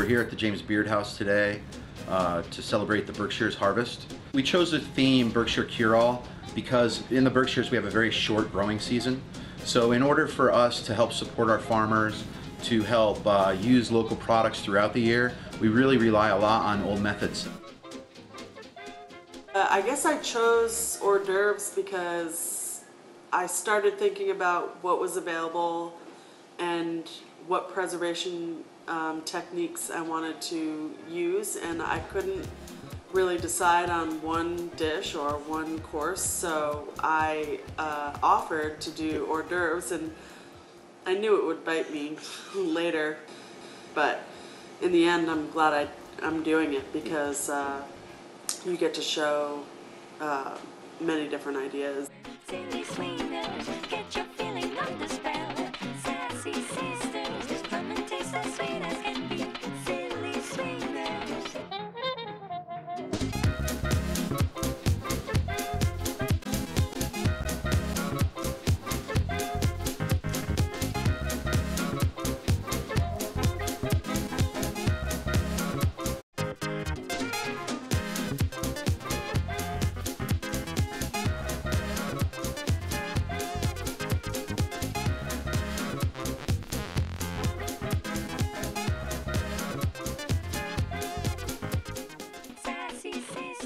Here at the James Beard House today to celebrate the Berkshire's harvest. We chose the theme Berkshire Cure-All because in the Berkshires we have a very short growing season. So in order for us to help support our farmers, to help use local products throughout the year, we really rely a lot on old methods. I guess I chose hors d'oeuvres because I started thinking about what was available and what preservation techniques I wanted to use, and I couldn't really decide on one dish or one course, so I offered to do hors d'oeuvres, and I knew it would bite me later, but in the end I'm glad I'm doing it because you get to show many different ideas.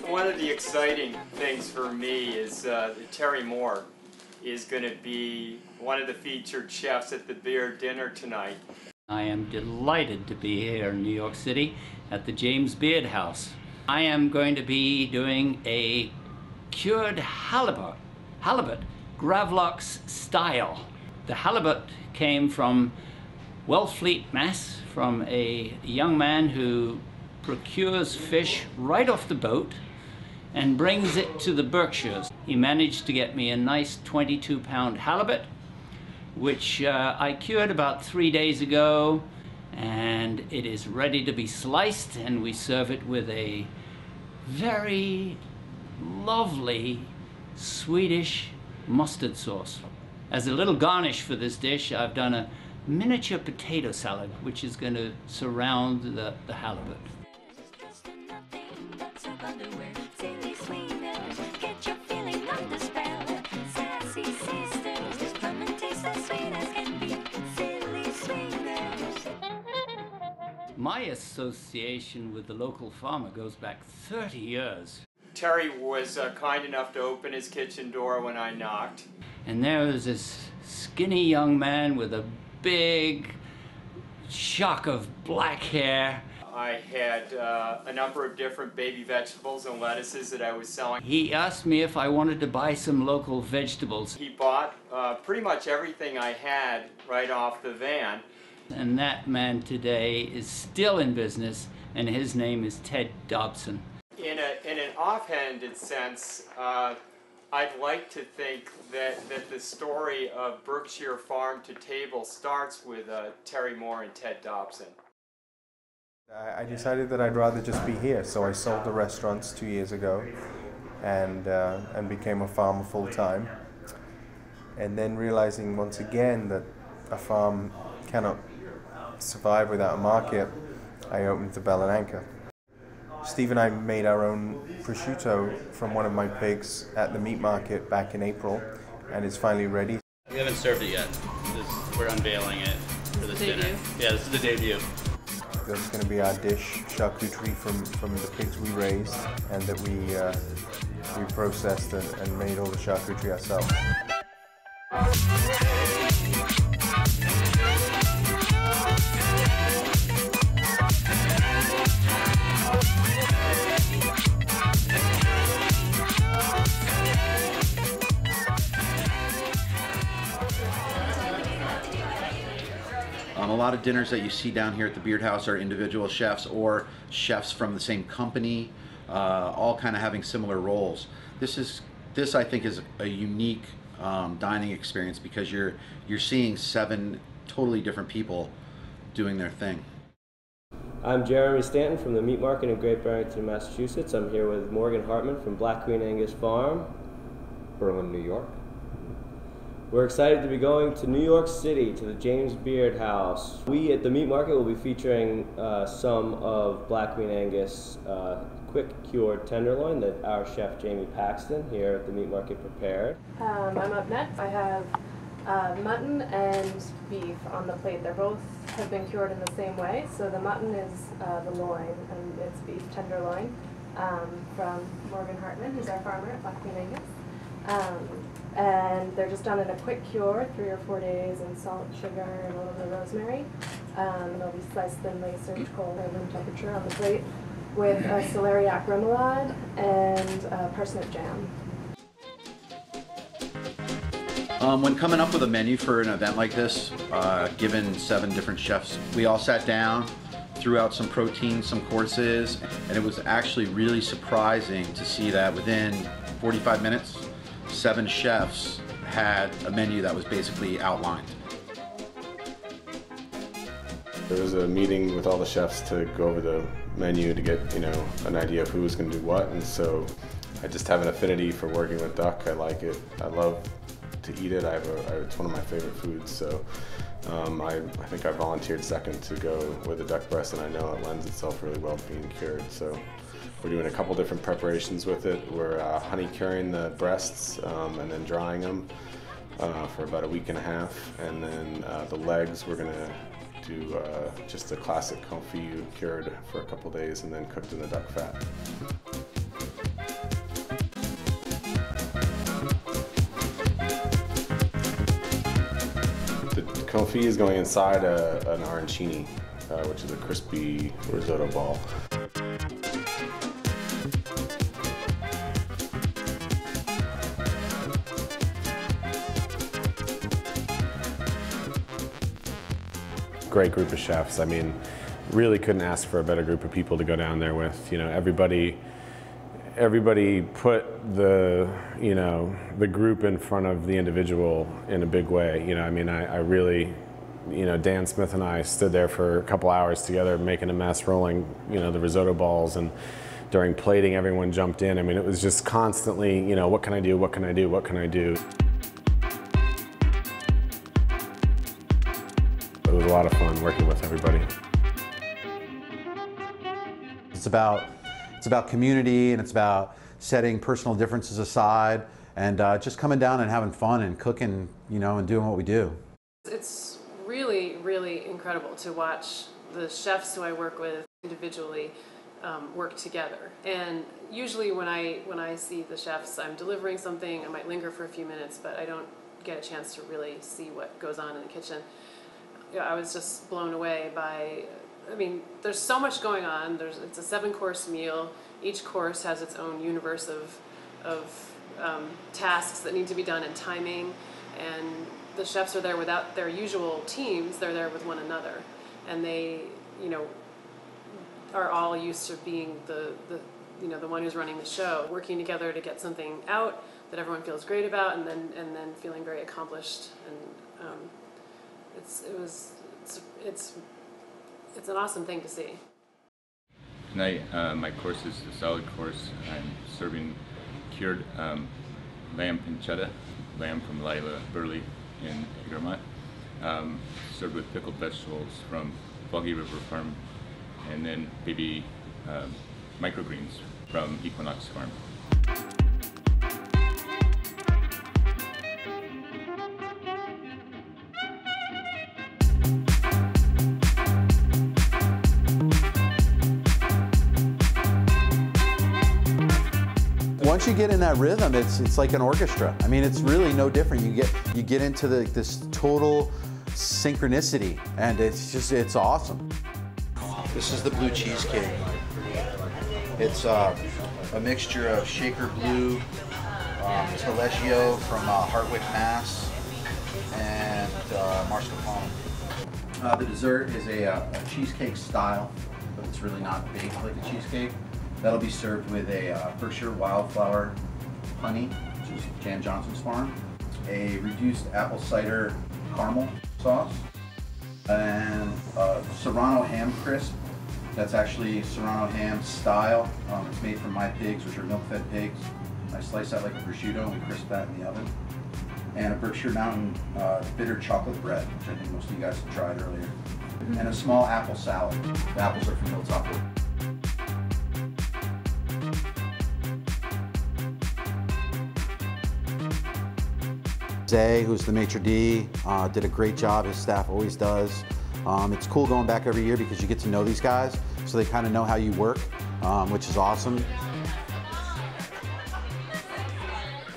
One of the exciting things for me is that Terry Moore is going to be one of the featured chefs at the beer dinner tonight. I am delighted to be here in New York City at the James Beard House. I am going to be doing a cured halibut, gravlax style. The halibut came from Wellfleet, Mass, from a young man who procures fish right off the boat and brings it to the Berkshires. He managed to get me a nice 22-pound halibut, which I cured about 3 days ago, and it is ready to be sliced, and we serve it with a very lovely Swedish mustard sauce. As a little garnish for this dish, I've done a miniature potato salad, which is going to surround the halibut. My association with the local farmer goes back 30 years. Terry was kind enough to open his kitchen door when I knocked. And there was this skinny young man with a big shock of black hair. I had a number of different baby vegetables and lettuces that I was selling. He asked me if I wanted to buy some local vegetables. He bought pretty much everything I had right off the van. And that man today is still in business, and his name is Ted Dobson. In an offhanded sense, I'd like to think that the story of Berkshire farm to table starts with Terry Moore and Ted Dobson. I decided that I'd rather just be here, so I sold the restaurants 2 years ago and became a farmer full-time. And then realizing once again that a farm cannot survive without a market, I opened the Bell and Anchor. Steve and I made our own prosciutto from one of my pigs at the meat market back in April, and it's finally ready. We haven't served it yet. We're unveiling it for this dinner. Yeah, this is the debut. That's going to be our dish, charcuterie from the pigs we raised and that we we processed and made all the charcuterie ourselves. A lot of dinners that you see down here at the Beard House are individual chefs or chefs from the same company, all kind of having similar roles. This I think is a unique dining experience because you're seeing 7 totally different people doing their thing. I'm Jeremy Stanton from the Meat Market in Great Barrington, Massachusetts. I'm here with Morgan Hartman from Black Queen Angus Farm, Berlin, New York. We're excited to be going to New York City to the James Beard House. We at the Meat Market will be featuring some of Black Queen Angus quick cured tenderloin that our chef Jamie Paxton here at the Meat Market prepared. I'm up next. I have mutton and beef on the plate. They both have been cured in the same way. So the mutton is the loin and it's beef tenderloin from Morgan Hartman, who's our farmer at Black Queen Angus. And they're just done in a quick cure, 3 or 4 days, in salt, sugar, and a little bit of rosemary. And they'll be sliced thinly, served cold at room temperature on the plate with a celeriac remoulade and parsnip jam. When coming up with a menu for an event like this, given 7 different chefs, we all sat down, threw out some protein, some courses, and it was actually really surprising to see that within 45 minutes, 7 chefs had a menu that was basically outlined. There was a meeting with all the chefs to go over the menu to get, an idea of who was going to do what, and so I just have an affinity for working with duck. I like it. I love to eat it. It's one of my favorite foods, so I think I volunteered second to go with a duck breast, and I know it lends itself really well to being cured. So we're doing a couple different preparations with it. We're honey curing the breasts and then drying them for about a week and a half, and then the legs we're going to do just a classic confit cured for a couple days and then cooked in the duck fat. The confit is going inside an arancini, which is a crispy risotto ball. Great group of chefs. I mean, really couldn't ask for a better group of people to go down there with. Everybody put the group in front of the individual in a big way. I really, Dan Smith and I stood there for a couple hours together making a mess, rolling, the risotto balls, and during plating everyone jumped in. I mean, it was just constantly, what can I do, what can I do, what can I do? It was a lot of fun working with everybody. It's about community, and it's about setting personal differences aside and just coming down and having fun and cooking, and doing what we do. It's really, really incredible to watch the chefs who I work with individually work together. And usually when I see the chefs, I'm delivering something, I might linger for a few minutes, but I don't get a chance to really see what goes on in the kitchen. I was just blown away by, there's so much going on. It's a 7-course meal. Each course has its own universe of tasks that need to be done and timing. And the chefs are there without their usual teams. They're there with one another. And they, are all used to being the one who's running the show, working together to get something out that everyone feels great about, and then feeling very accomplished. And it's an awesome thing to see. Tonight, my course is the salad course. I'm serving cured lamb pancetta, lamb from Lila Burley in Vermont, served with pickled vegetables from Foggy River Farm, and then baby microgreens from Equinox Farm. once you get in that rhythm, it's like an orchestra. I mean, it's really no different. You get into this total synchronicity, and it's awesome. This is the blue cheesecake. It's a mixture of Shaker Blue, Taleggio from Hartwick, Mass, and mascarpone. The dessert is a cheesecake style, but it's really not baked like a cheesecake. That'll be served with a Berkshire wildflower honey, which is Jan Johnson's farm, a reduced apple cider caramel sauce, and Serrano ham crisp. That's actually Serrano ham style. It's made from my pigs, which are milk-fed pigs. I slice that like a prosciutto and we crisp that in the oven. And a Berkshire Mountain bitter chocolate bread, which I think most of you guys have tried earlier. And a small apple salad. The apples are from Hilltop. Zay, who's the maitre d', did a great job. His staff always does. It's cool going back every year because you get to know these guys, so they kind of know how you work, which is awesome.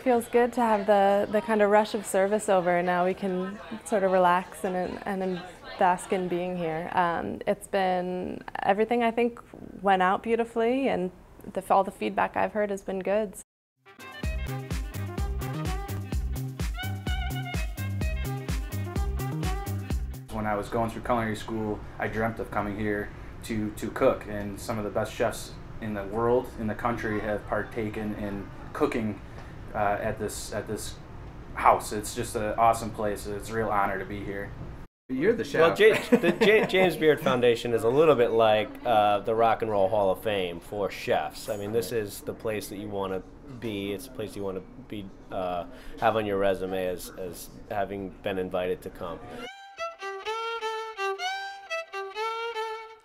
Feels good to have the kind of rush of service over, and now we can sort of relax and bask in being here. It's been, everything I think went out beautifully, and all the feedback I've heard has been good. When I was going through culinary school, I dreamt of coming here to cook, and some of the best chefs in the world, in the country, have partaken in cooking at this house. It's just an awesome place. It's a real honor to be here. You're the chef. Well, the James Beard Foundation is a little bit like the Rock and Roll Hall of Fame for chefs. I mean, this is the place that you want to be. It's a place you want to be, have on your resume as having been invited to come.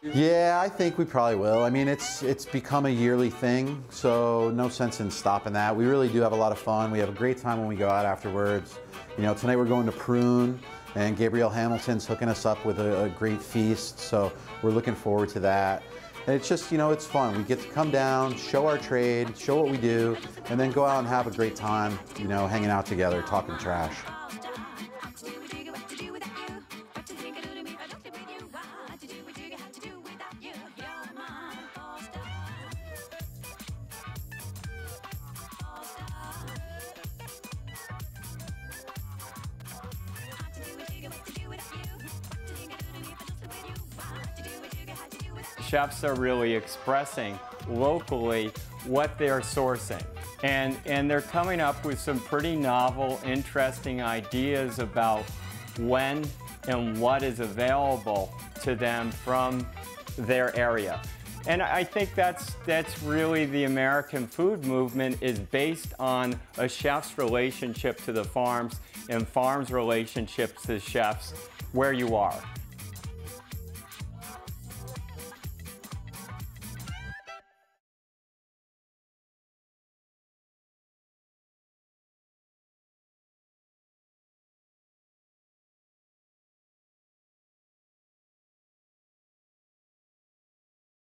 Yeah, I think we probably will. I mean, it's become a yearly thing, so no sense in stopping that. We really do have a lot of fun. We have a great time when we go out afterwards. You know, tonight we're going to Prune, and Gabrielle Hamilton's hooking us up with a great feast, so we're looking forward to that. And it's just, you know, it's fun. We get to come down, show our trade, show what we do, and then go out and have a great time, you know, hanging out together, talking trash. Chefs are really expressing locally what they're sourcing. And they're coming up with some pretty novel, interesting ideas about when and what is available to them from their area. And I think that's really the American food movement, is based on a chef's relationship to the farms and farms' relationships to chefs where you are.